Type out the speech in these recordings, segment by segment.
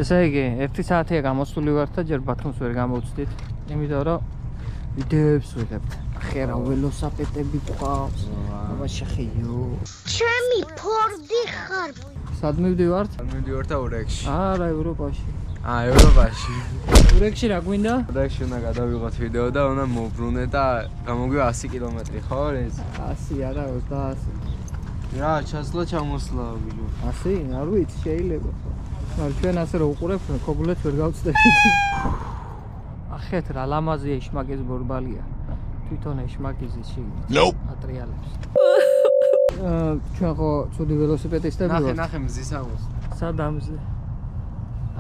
ესე იგი, 1 საათია გამოსული ვართ და ჯერ ბათუმს ვერ გამოვცდით. იმიტომ რომ ვიდეოებს ვიღებთ. ხერა ველოსაპედები გვყავს. აბა შეხიო. ჩემი ფორდი ხარ. სად მივდივართ? მივდივართ ურეკში. არა, ევროპაში. ევროპაში. ურეკში რა გვინდა? ურეკში უნდა გადავიღოთ ვიდეო და უნდა მოვბრუნე და გამოგვივა 100 კილომეტრი, ხო ეს? 100 არა, 200. რა, ჩასვლა ჩამოსვლა ვიდეო. 100? არ ვიცი, შეიძლება. მაგრამ ჩვენ ასე რომ უყურებთ, ქობულეთ ვერ გავწდებით. ახეთ რა ლამაზია იშმაკის ბორბალია. თვითონ იშმაკიზის შიგნით. ატრიალებს. ჩვენ ხო ცუდი ველოსიპედისტები ვართ. ნახე მზის ამოსვლა. სად ამზე?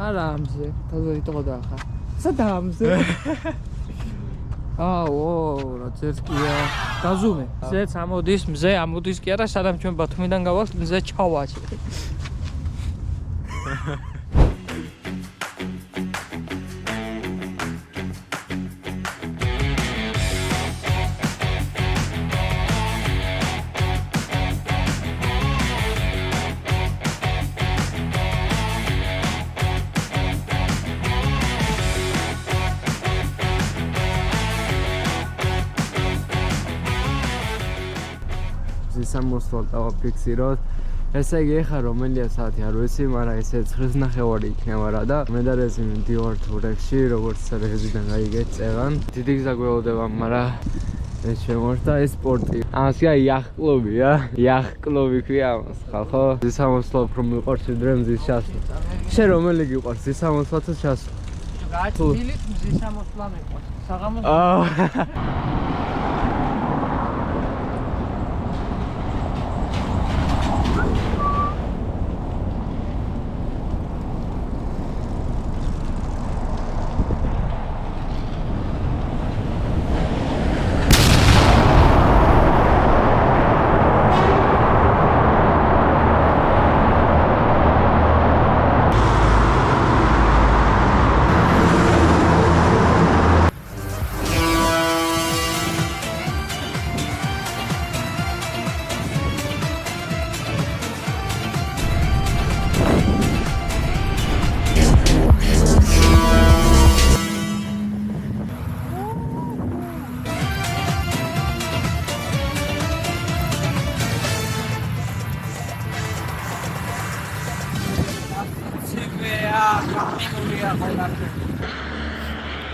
არა ამზე, თაზარი თქო დაახა. სად ამზე? აო, რა ძერკია. დაზუმე. ზეც ამოდის, მზე ამოდის კი არა, სადამ ჩვენ ბათუმიდან გავალთ, მზე ჩავაჭე. სამოსვლა დავაფიქსიროთ. ესე იგი ეხა რომელია საათი არ ვიცი, მაგრამ ესე 9:30 იქნება რა და მე და რეზი მივდივართ ურეკში, როგორც რეზიდან გაიგეთ წეღან. დიდი გზა გველოდება, მაგრამ ეს შემორთა ეს სპორტი. ამასია იახტ-კლუბია, იახტ-კლუბი ქვია ამას, ხალხო. სამოსვლა უფრო მიყვარს ვიდრე მზის ჩასვლა. შენ რომელი გიყვარს, სამოსვლა თუ ჩასვლა? გაჩილით მზის სამოსვლა მიყვარს. საღამოს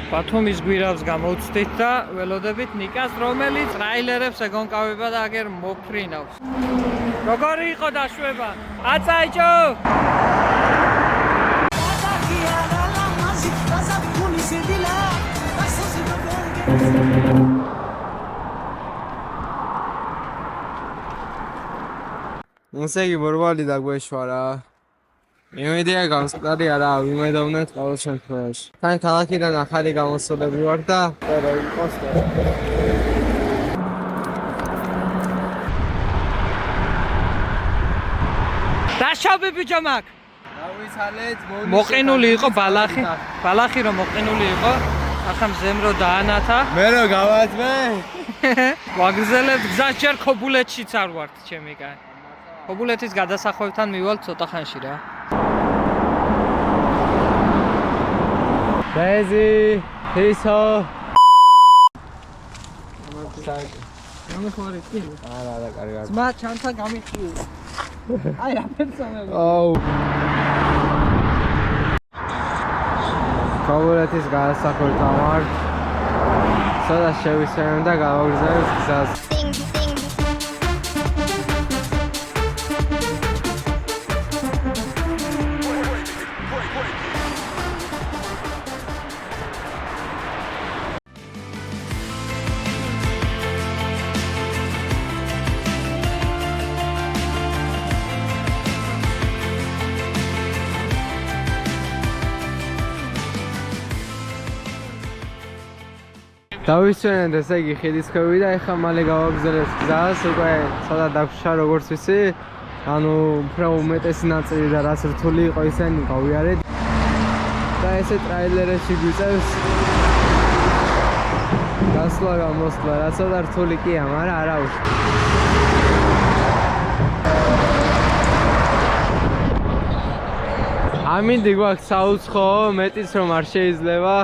ბათუმის გვირაბს გამოვცდით და ველოდებით ნიკას, რომელიც ტრაილერებს ეგონკავება და აგერ მოფრინავს. როგორი იყო დაშვება? აცაიჭო! ესე იგი ბორბალი დაგვეშვა რა. იმედია გამსკარი არა, ვიმედოვნეთ ყოველ შემთხვევაში. თან ქალაქიდან ახალი გამოსვლები ვარ და რა იყოს და. დაშავები ბიჭო მაგ. დავიცალეთ, მოყინული იყო ბალახი. ბალახი რომ მოყინული იყო, ახლა მზემრო დაანათა. მე რო გავაწმე? ვაგრძელებთ გზას ჯერ ქობულეთშიც არ ვართ, ჩემი კაცი. ქობულეთის გადასახვევთან მივალთ ცოტა ხანში რა. ბეზი, ისო. გამიხوارეთ კი? არა, კარგად. ძმა ჩანთა გამიხიო. აი რა პერსონაჟი. აუ. ქობულეთის გადასახვევთან ვართ. სადაც შევისვენებ და გავაგრძელებთ გზას. დავისვენეთ ესე იგი ხიდის ქვევი და ეხლა მალე გავაგრძელებ გზას, უკვე სადაც დაგვრჩა როგორც ვიცი, ანუ უფრო უმეტესი ნაწილი და რაც რთული იყო ისინი გავიარეთ და ესე ტრაილერებში გვიწევს გასვლა გამოსვლა, რაც ცოტა რთული კია, მაგრამ არა უშ. ამინდი გვაქვს საუცხო, მეტიც რომ არ შეიძლება.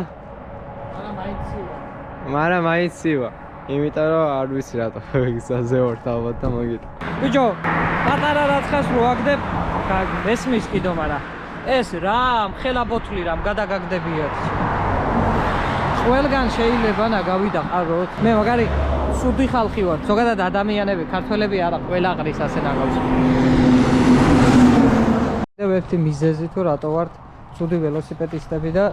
მაგრამ მაინც ცივა. იმიტომ რომ არ ვიცი რატო გზაზე ვართ ალბათ და მაგით. ბიჭო, პატარა რაცხას რო აგდებ, ესმის კიდო, მაგრამ ეს რა, მხელა ბოთლი რამ გადაგაგდებიათ. ყველგან შეიძლება გავიდაყაროთ. მე მაგარი სუდი ხალხი ვარ. ზოგადად ადამიანები, ქართველები არა, ყველა ყრის ასე ნაგავს. კიდევ ერთი მიზეზი თუ რატო ვართ სუდი ველოსიპედისტები და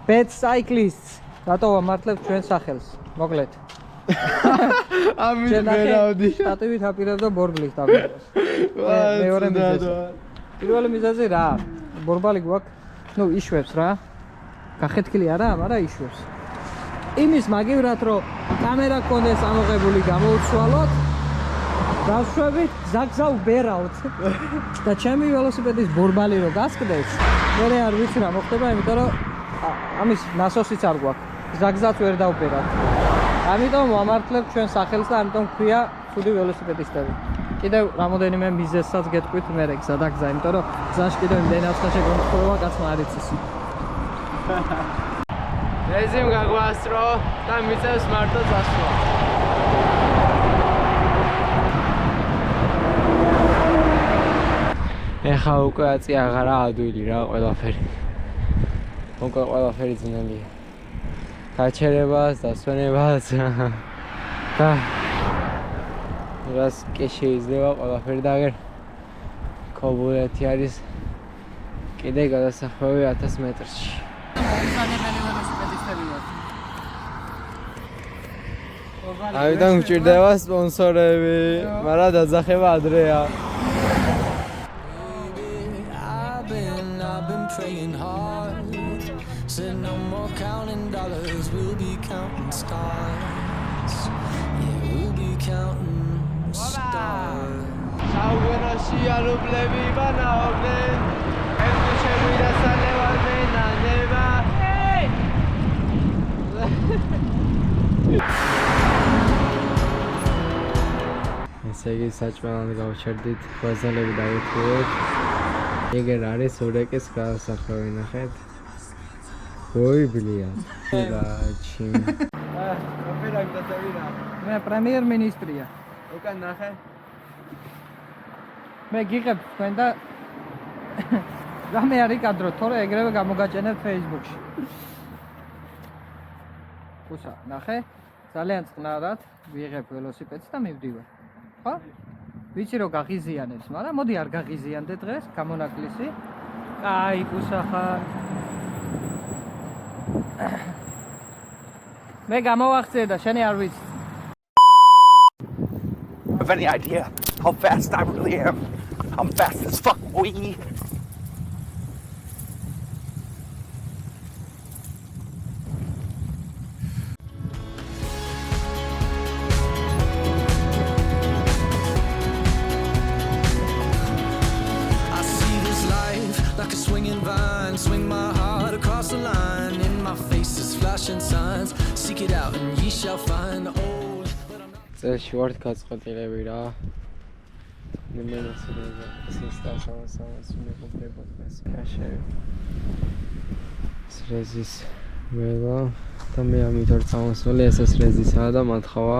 bad cyclists. რატო ვამართლებთ ჩვენ სახელს? მოკლედ. ამით ვერავდი. სტატივით აპირებდა ბორბლის დაბერებას. მეორე მიზეზი. პირველი მიზეზი რა? ბორბალი გვაქვს, ნუ იშვებს რა. გახეთქილი არა, მაგრამ იშვებს. იმის მაგივრად რომ კამერა გქონდეს ამოღებული გამოვცვალოთ, დავშვებით, გზაგზა ვბერავთ. და ჩემი ველოსიპედის ბორბალი რო გასკდეს, მე არ ვიცი რა მოხდება, იმიტომ რომ ამის ნასოსიც არ გვაქვს. გზაგზაც ვერ დავბერავთ. ამიტომ ვამართლებთ ჩვენ სახელს და ამიტომ ქვია ცუდი ველოსიპედისტები. კიდევ რამოდენიმე მიზეზსაც გეტყვით მე გზა და გზა, იმიტომ რომ გზაში კიდევ იმდენი ახლა შეგონთხოვება კაცმა არ იცის. რეზიმ გაგვასწრო და მიწევს მარტო წასვლა. ეხა უკვე აწი აღარა ადვილი რა ყველაფერი. უკვე ყველაფერი ძნელია. გაჩერებას, დასვენებას და რას კი შეიძლება ყველაფერი და აგერ ქობულეთი არის კიდე გადასახვევი 1000 მეტრში. მოუსადებელი ველოსიპედისტები ვართ. ამიტომ გვჭირდება სპონსორები, მაგრამ დაძახება ადრეა. Praying hard, said no more counting dollars, we'll be counting stars. Yeah, we'll be counting stars. საუგენოში ალუბლები ვანაობდნენ, ერთი შემივიდა სალევარზე ნანება. ესე იგი საჭმელად გავჩერდით, ბაზალები დავეთქვით. ეგერ არის ურეკის გადასახვევი, ნახეთ. ой, блядь. რაჩი. ოპერაკ დაწევიდა. მე პრემიერ-მინისტრია. უკან ნახე. მე გიღებ თქვენ და რამე არ იკადროთ, თორე ეგრევე გამოგაჭენებთ Facebook-ში. უსა, ნახე, ძალიან წყნარად ვიღებ ველოსიპედს და მივდივარ. ხო? ვიცი რომ გაღიზიანებს, მაგრამ მოდი არ გაღიზიანდე დღეს, გამონაკლისი. აი, უსახა. მე გამოვახცე და შენი არ ვიცი. Have any idea how fast I really am? I'm fast as fuck, boy. I see this life like a swinging vine, swing my heart across the line. In my face is flashing signs, seek it out and ye shall find. Old, but I'm not. წელში ვართ გაწყობილები რა. ნემენასება სისტემას მეკობდება ეს კაშე. სრეზის ველა და მე ამით ვარ წამოსული, ესეც სრეზისაა და მათხოვა.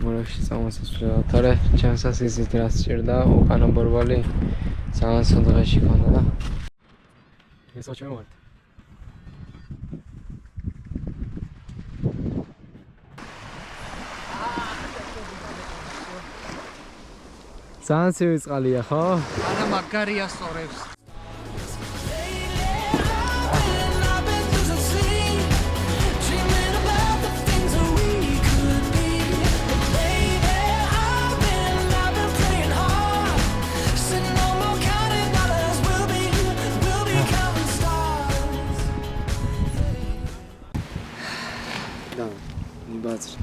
მორაში წამოსვლა. თორე ჩემსაც ისეთ რას სჭირდა, უკანა ბორბალი ძალიან სუნდღეში ქონდა და ესო ჩვენ ვართ. ძალიან ცივი წყალია, ხო? არა მაგარია სწორებს. I've been losing sleep, dreaming about the things that we could be. But baby, I've been praying hard, said no more counting dollars, we'll be counting stars. და ნიბაძრი.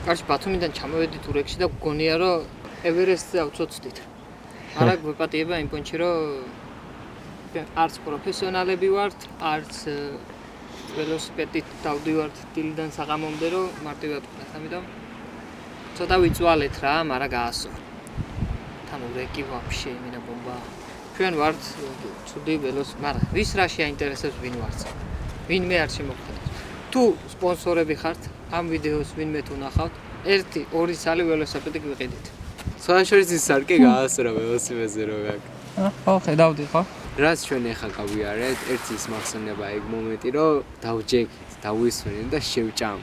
კარში ბათუმიდან ჩამოვედი თურქეთში და გგონია რომ ევერესტზე ავწოცდით. არა გვეპატიება იმ პონჩი რომ არც პროფესიონალები ვართ, არც ველოსიპედით დავდივართ დილიდან საღამომდე რომ მარტივად ვქნათ, ამიტომ ცოტა ვიწვალეთ რა, მაგრამ გაასო. თან ურეკი ვაფშე, მინდა ბომბა. ჩვენ ვართ ცუდი ველოს, მაგრამ ვის რა შეაინტერესებს ვინ ვართ? ვინმე არ შემოხდეთ. თუ სპონსორები ხართ, ამ ვიდეოს ვინმე თუ ნახავთ, 1-2 წელი ველოსიპედი გვიყიდით. სხვადასხვა ის სარკე გაასწრო ველოსიპედზე რო გაქვს. ხო, ხედავდი ხო? რაც ჩვენ ახლა გავიარეთ, ერთი ის მახსოვნება ეგ მომენტი, რომ დავჯექით, დავისვენეთ და შევჭამ.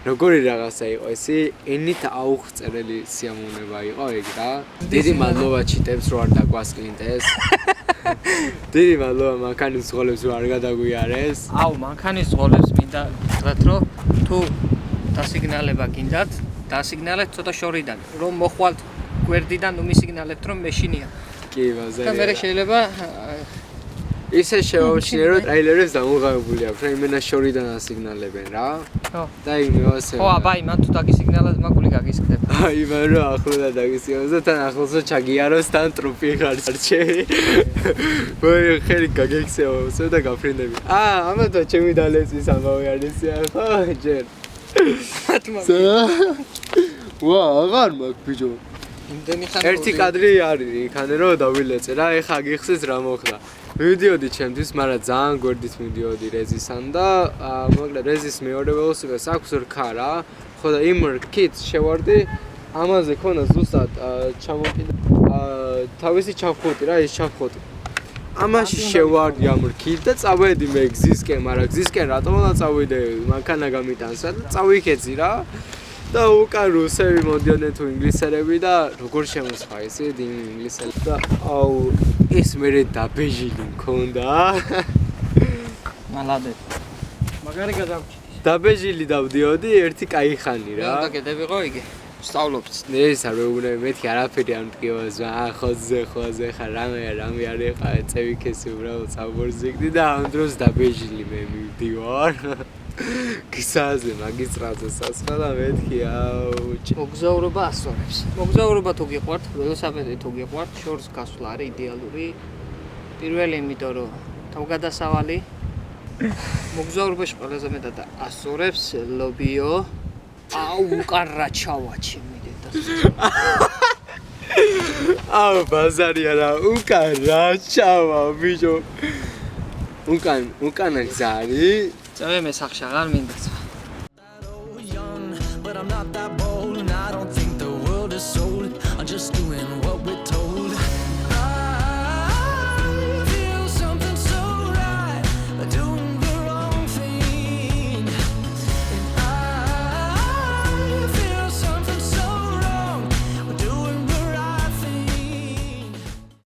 როგორი რაღაცა იყო ესი, ენით აუღწერელი სიამოვნება იყო ეგ რა. დიდი მადლობა ჩიტებს რო არ დაგვასკლინტეს. დიდი მადლობა მანქანის ზღოლებს რო არ გადაგვიარეს. აუ, მანქანის ზღოლებს მინდა გითხრათ, რომ თუ დასიგნალება გინდათ, დასიგნალეთ ცოტა შორიდან, რომ მოხვალთ გვერდიდან, ნუ მისიგნალებთ, რომ მეშინია. კი, ბაზარი. და მე შეიძლება ისე შევამჩნიე, რომ ტრეილერებს დამოღებული აქვს, რა იმენა შორიდან ასიგნალებენ რა. ხო. და იმევასე. ხო, აბა, იმან თუ დაგისიგნალებ, მაგული გაგისკდება. იმან რომ ახლო დაგისიოს და თან ახლოსო ჩაგიაროს თან ტრუპი ხარჩე. ვაი, ხელი გაგექცევოს და გაფრინდები. ამათო ჩემი დალეცის ამავე არისია, ხო, ჯერ. ვა, აღარ მაქვს ბიჭო. იმდენი ხანი ერთი კადრი არის იქანე რომ დავილეწე რა, ეხა გიხსნის რა მოხდა. მივიდიოდი ჩემთვის, მაგრამ ძალიან გვერდით მივიდიოდი რეზისან და მოკლედ რეზის მეორე ველოსიპედს აქვს რქა რა. ხო და იმ რქით შევარდი, ამაზე ქონა ზუსტად ჩამოკიდა თავისი ჩაფხუტი რა, ის ჩაფხუტი. ამაში შევარდი ამ რქით და წავედი მე გზისკენ, მაგრამ გზისკენ რატომა წავიდე, მანქანა გამიტანსა და წავიქეცი რა. და უკან რუსები მოდიოდნენ თუ ინგლისელები და როგორ შემოსხა ესე დი ინგლისელი და აუ ეს მერე დაბეჟილი მქონდა. მალადეთ. მაგარი გადავჭი. დაბეჟილი დავდიოდი ერთი კაი ხანი რა. და კედებიღო იგი. სწავლობთ. ეს არ მეუბნები მეთქი არაფერი არ მტკივას რა. ხოზე ხა რამე არის ხა წევიქესი უბრალოდ საბორზიგდი და ამ დროს დაბეჟილი მე მივდივარ. გისაზე მაგისტრალზე სასხა და მეთქი აუჩი. მოგზაურობა ასწორებს. მოგზაურობა თუ გიყვართ, ველოსიპედი თუ გიყვართ, შორს გასვლა არის იდეალური. პირველი იმიტომ რომ თავგადასავალი მოგზაურობაში ყველაზე მეტად ასწორებს ლობიო. აუ, უკან რა ჩავაჩი მიდედა. აუ, ბაზარი არა, უკან რა ჩავა ბიჭო. უკან გზარი წავე მე სახში აღარ მინდა.